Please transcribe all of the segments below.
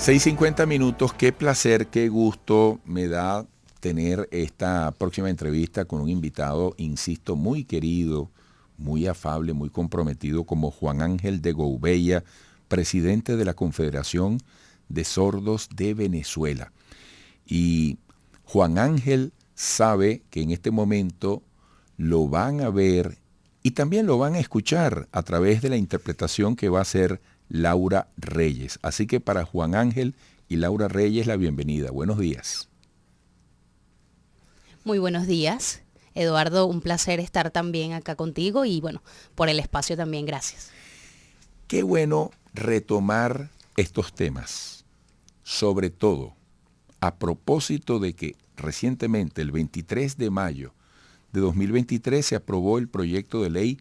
6:50, qué placer, qué gusto me da tener esta próxima entrevista con un invitado, insisto, muy querido, muy afable, muy comprometido, como Juan Ángel de Gouveia, presidente de la Confederación de Sordos de Venezuela. Y Juan Ángel sabe que en este momento lo van a ver y también lo van a escuchar a través de la interpretación que va a hacer Laura Reyes. Así que para Juan Ángel y Laura Reyes, la bienvenida. Buenos días. Muy buenos días, Eduardo. Un placer estar también acá contigo y bueno, por el espacio también, gracias. Qué bueno retomar estos temas, sobre todo a propósito de que recientemente, el 23 de mayo de 2023, se aprobó el proyecto de ley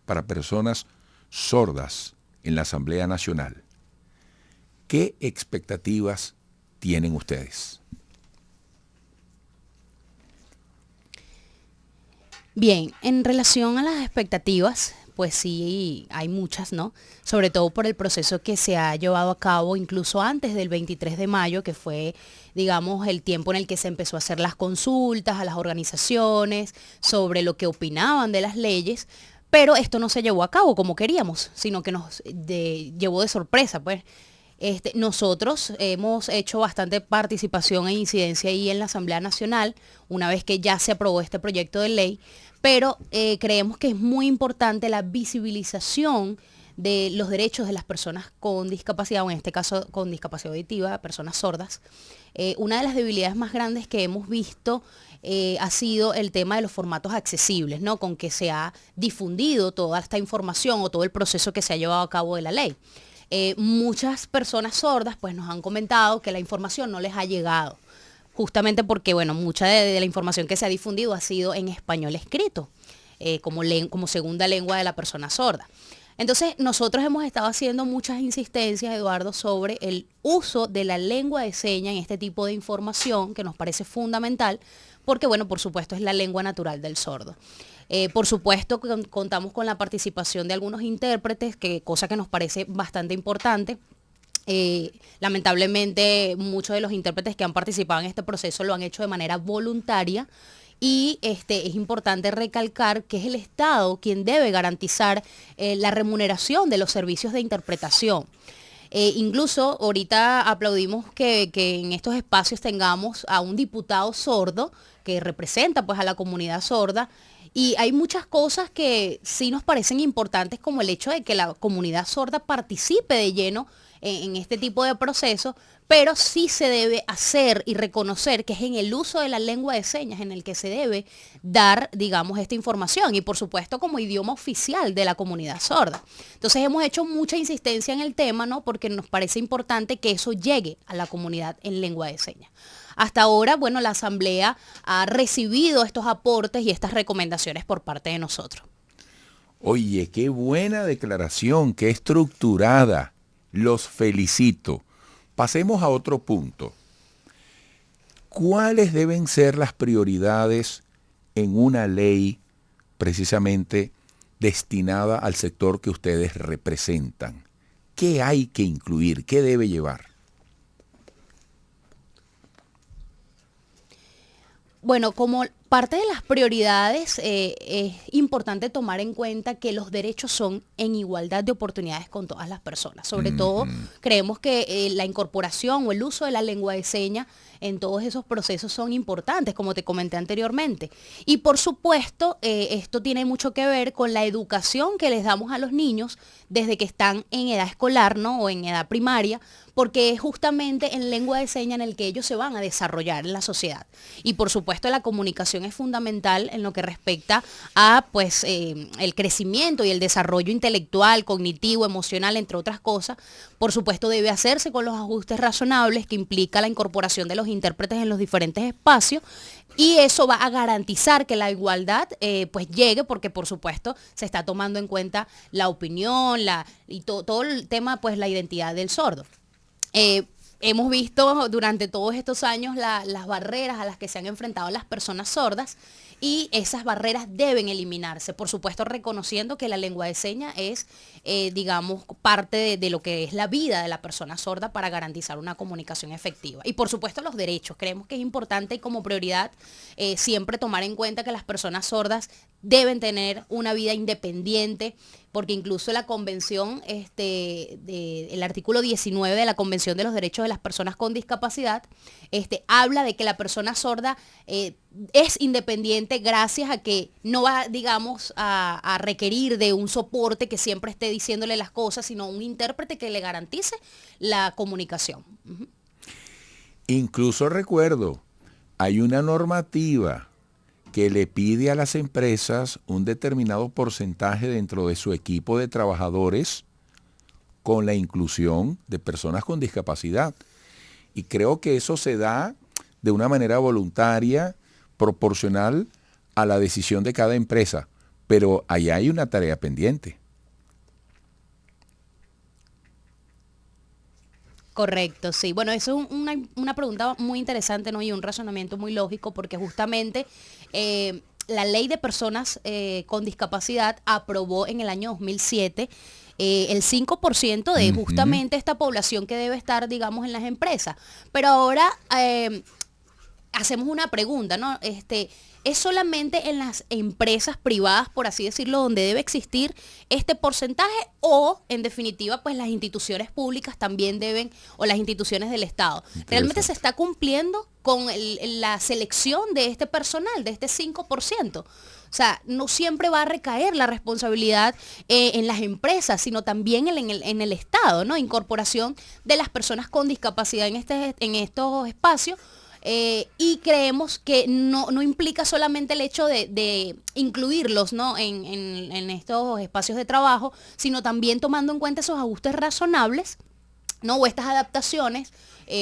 para personas sordas en la Asamblea Nacional. ¿Qué expectativas tienen ustedes? Bien, en relación a las expectativas, pues sí, hay muchas, ¿no? Sobre todo por el proceso que se ha llevado a cabo incluso antes del 23 de mayo, que fue, digamos, el tiempo en el que se empezó a hacer las consultas a las organizaciones sobre lo que opinaban de las leyes, pero esto no se llevó a cabo como queríamos, sino que nos llevó de sorpresa, pues. Nosotros hemos hecho bastante participación e incidencia ahí en la Asamblea Nacional, una vez que ya se aprobó este proyecto de ley, pero creemos que es muy importante la visibilización de los derechos de las personas con discapacidad, o en este caso con discapacidad auditiva, personas sordas. Una de las debilidades más grandes que hemos visto ha sido el tema de los formatos accesibles, ¿no? Con que se ha difundido toda esta información o todo el proceso que se ha llevado a cabo de la ley. Muchas personas sordas pues nos han comentado que la información no les ha llegado, justamente porque, bueno, mucha de la información que se ha difundido ha sido en español escrito, como segunda lengua de la persona sorda. Entonces, nosotros hemos estado haciendo muchas insistencias, Eduardo, sobre el uso de la lengua de señas en este tipo de información, que nos parece fundamental, porque, bueno, por supuesto, es la lengua natural del sordo. Por supuesto, contamos con la participación de algunos intérpretes, cosa que nos parece bastante importante. Lamentablemente, muchos de los intérpretes que han participado en este proceso lo han hecho de manera voluntaria. Y es importante recalcar que es el Estado quien debe garantizar la remuneración de los servicios de interpretación. Incluso ahorita aplaudimos que en estos espacios tengamos a un diputado sordo que representa pues a la comunidad sorda. Y hay muchas cosas que sí nos parecen importantes, como el hecho de que la comunidad sorda participe de lleno en este tipo de procesos, pero sí se debe hacer y reconocer que es en el uso de la lengua de señas en el que se debe dar, digamos, esta información, y por supuesto como idioma oficial de la comunidad sorda. Entonces hemos hecho mucha insistencia en el tema, ¿no? Porque nos parece importante que eso llegue a la comunidad en lengua de señas. Hasta ahora, bueno, la Asamblea ha recibido estos aportes y estas recomendaciones por parte de nosotros. Oye, qué buena declaración, qué estructurada. Los felicito. Pasemos a otro punto. ¿Cuáles deben ser las prioridades en una ley precisamente destinada al sector que ustedes representan? ¿Qué hay que incluir? ¿Qué debe llevar? Bueno, como parte de las prioridades, es importante tomar en cuenta que los derechos son en igualdad de oportunidades con todas las personas. Sobre todo, creemos que la incorporación o el uso de la lengua de señas en todos esos procesos son importantes, como te comenté anteriormente. Y por supuesto, esto tiene mucho que ver con la educación que les damos a los niños desde que están en edad escolar, ¿no? O en edad primaria, porque es justamente en lengua de señas en el que ellos se van a desarrollar en la sociedad. Y por supuesto, la comunicación es fundamental en lo que respecta a pues el crecimiento y el desarrollo intelectual, cognitivo, emocional, entre otras cosas. Por supuesto, debe hacerse con los ajustes razonables que implica la incorporación de los intérpretes en los diferentes espacios, y eso va a garantizar que la igualdad pues llegue, porque por supuesto se está tomando en cuenta la opinión y todo el tema, pues la identidad del sordo. hemos visto durante todos estos años las barreras a las que se han enfrentado las personas sordas y esas barreras deben eliminarse. Por supuesto, reconociendo que la lengua de señas es, digamos, parte de lo que es la vida de la persona sorda para garantizar una comunicación efectiva. Y por supuesto los derechos. Creemos que es importante y como prioridad siempre tomar en cuenta que las personas sordas deben tener una vida independiente, porque incluso la convención, el artículo 19 de la Convención de los Derechos de las Personas con Discapacidad, habla de que la persona sorda es independiente gracias a que no va, digamos, a requerir de un soporte que siempre esté diciéndole las cosas, sino un intérprete que le garantice la comunicación. Uh-huh. Incluso recuerdo, hay una normativa que le pide a las empresas un determinado porcentaje dentro de su equipo de trabajadores con la inclusión de personas con discapacidad. Y creo que eso se da de una manera voluntaria, proporcional a la decisión de cada empresa. Pero allá hay una tarea pendiente. Correcto, sí. Bueno, eso es una pregunta muy interesante, ¿no? Y un razonamiento muy lógico, porque justamente la ley de personas con discapacidad aprobó en el año 2007 el 5% de justamente esta población que debe estar, digamos, en las empresas. Pero ahora hacemos una pregunta, ¿no? ¿Es solamente en las empresas privadas, por así decirlo, donde debe existir este porcentaje o, en definitiva, pues las instituciones públicas también deben, o las instituciones del Estado? ¿Realmente se está cumpliendo con la selección de este personal, de este 5%? O sea, no siempre va a recaer la responsabilidad en las empresas, sino también en el Estado, ¿no? Incorporación de las personas con discapacidad en estos espacios. Y creemos que no implica solamente el hecho de incluirlos, ¿no? en estos espacios de trabajo, sino también tomando en cuenta esos ajustes razonables, ¿no? O estas adaptaciones,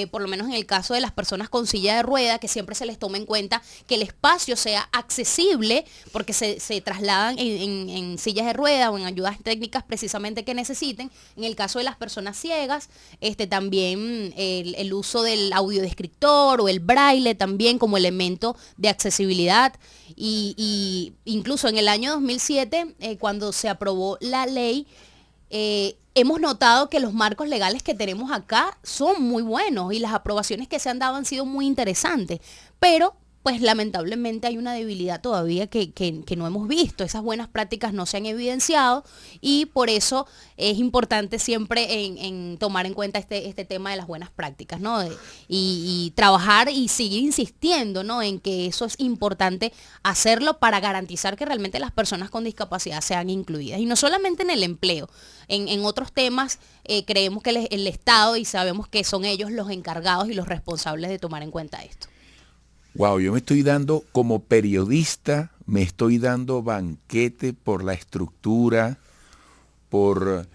por lo menos en el caso de las personas con silla de rueda, que siempre se les toma en cuenta que el espacio sea accesible, porque se trasladan en sillas de rueda o en ayudas técnicas precisamente que necesiten. En el caso de las personas ciegas, también el uso del audiodescriptor o el braille también como elemento de accesibilidad. Y incluso en el año 2007, cuando se aprobó la ley, hemos notado que los marcos legales que tenemos acá son muy buenos y las aprobaciones que se han dado han sido muy interesantes, pero pues lamentablemente hay una debilidad todavía que no hemos visto. Esas buenas prácticas no se han evidenciado y por eso es importante siempre en tomar en cuenta este tema de las buenas prácticas, ¿no? Y trabajar y seguir insistiendo, ¿no? En que eso es importante hacerlo para garantizar que realmente las personas con discapacidad sean incluidas. Y no solamente en el empleo, en otros temas creemos que el Estado, y sabemos que son ellos los encargados y los responsables de tomar en cuenta esto. Wow, yo me estoy dando, como periodista, me estoy dando banquete por la estructura, por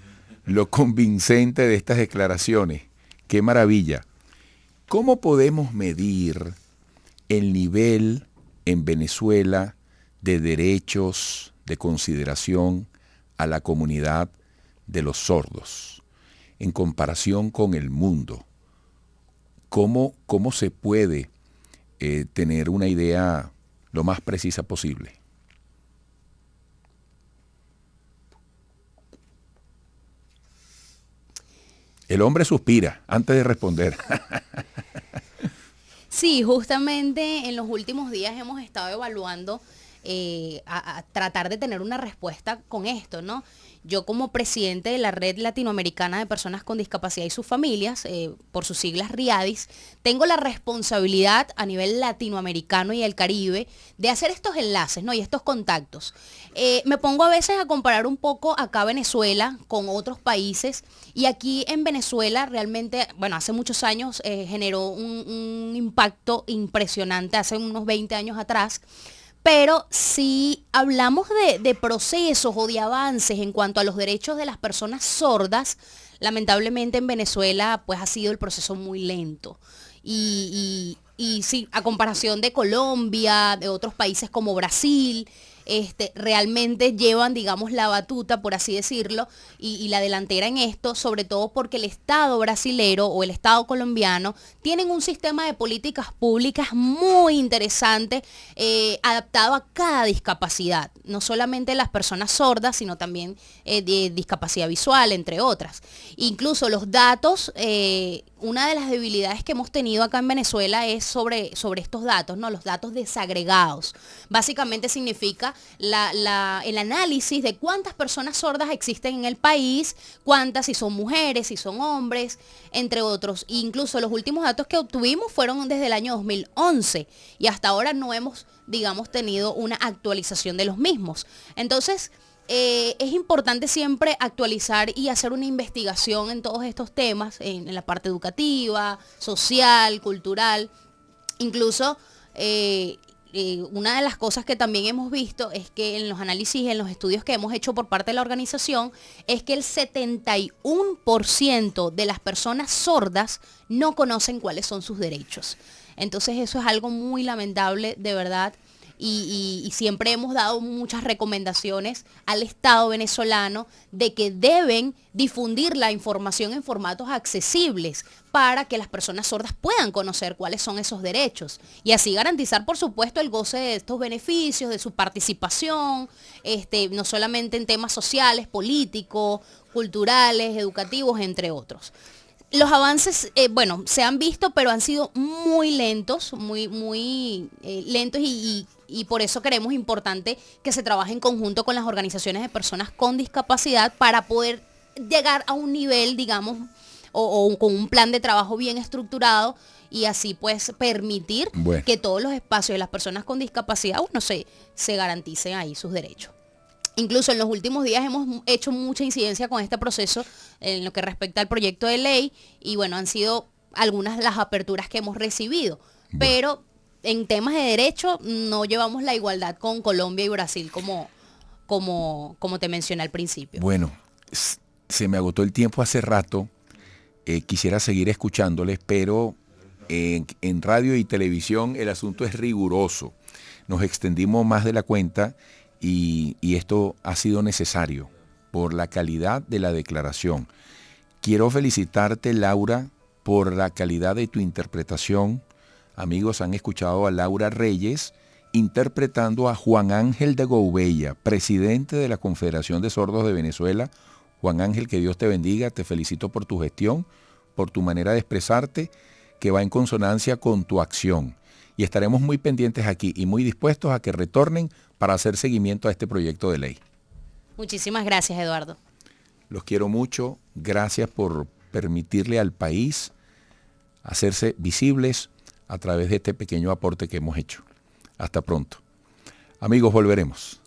lo convincente de estas declaraciones. ¡Qué maravilla! ¿Cómo podemos medir el nivel en Venezuela de derechos, de consideración a la comunidad de los sordos en comparación con el mundo? ¿Cómo se puede tener una idea lo más precisa posible? El hombre suspira antes de responder. Sí, justamente en los últimos días hemos estado evaluando a tratar de tener una respuesta con esto, ¿no? Yo como presidente de la Red Latinoamericana de Personas con Discapacidad y sus Familias, por sus siglas RIADIS, tengo la responsabilidad a nivel latinoamericano y el Caribe de hacer estos enlaces, ¿no? Y estos contactos. Me pongo a veces a comparar un poco acá Venezuela con otros países, y aquí en Venezuela realmente, bueno, hace muchos años generó un impacto impresionante, hace unos 20 años atrás. Pero si hablamos de procesos o de avances en cuanto a los derechos de las personas sordas, lamentablemente en Venezuela pues ha sido el proceso muy lento. Y sí, a comparación de Colombia, de otros países como Brasil, realmente llevan, digamos, la batuta, por así decirlo, y la delantera en esto, sobre todo porque el Estado brasilero o el Estado colombiano tienen un sistema de políticas públicas muy interesante, adaptado a cada discapacidad, no solamente las personas sordas, sino también de discapacidad visual, entre otras. Incluso los datos, una de las debilidades que hemos tenido acá en Venezuela es sobre estos datos, ¿no? Los datos desagregados. Básicamente significa el análisis de cuántas personas sordas existen en el país, cuántas, si son mujeres, si son hombres, entre otros. Incluso los últimos datos que obtuvimos fueron desde el año 2011 y hasta ahora no hemos, digamos, tenido una actualización de los mismos. Entonces, es importante siempre actualizar y hacer una investigación en todos estos temas, en la parte educativa, social, cultural. Incluso una de las cosas que también hemos visto es que en los análisis, en los estudios que hemos hecho por parte de la organización, es que el 71% de las personas sordas no conocen cuáles son sus derechos. Entonces eso es algo muy lamentable, de verdad. Y siempre hemos dado muchas recomendaciones al Estado venezolano de que deben difundir la información en formatos accesibles para que las personas sordas puedan conocer cuáles son esos derechos y así garantizar, por supuesto, el goce de estos beneficios, de su participación, no solamente en temas sociales, políticos, culturales, educativos, entre otros. Los avances, se han visto, pero han sido muy lentos, muy lentos y por eso creemos importante que se trabaje en conjunto con las organizaciones de personas con discapacidad para poder llegar a un nivel, digamos, o con un plan de trabajo bien estructurado y así pues permitir que todos los espacios de las personas con discapacidad, se garanticen ahí sus derechos. Incluso en los últimos días hemos hecho mucha incidencia con este proceso en lo que respecta al proyecto de ley y han sido algunas de las aperturas que hemos recibido. Pero en temas de derecho no llevamos la igualdad con Colombia y Brasil como te mencioné al principio. Bueno, se me agotó el tiempo hace rato. Quisiera seguir escuchándoles, pero en radio y televisión el asunto es riguroso. Nos extendimos más de la cuenta. Y esto ha sido necesario por la calidad de la declaración. Quiero felicitarte, Laura, por la calidad de tu interpretación. Amigos, han escuchado a Laura Reyes interpretando a Juan Ángel de Gouveia, presidente de la Confederación de Sordos de Venezuela. Juan Ángel, que Dios te bendiga, te felicito por tu gestión, por tu manera de expresarte, que va en consonancia con tu acción. Y estaremos muy pendientes aquí y muy dispuestos a que retornen para hacer seguimiento a este proyecto de ley. Muchísimas gracias, Eduardo. Los quiero mucho. Gracias por permitirle al país hacerse visibles a través de este pequeño aporte que hemos hecho. Hasta pronto. Amigos, volveremos.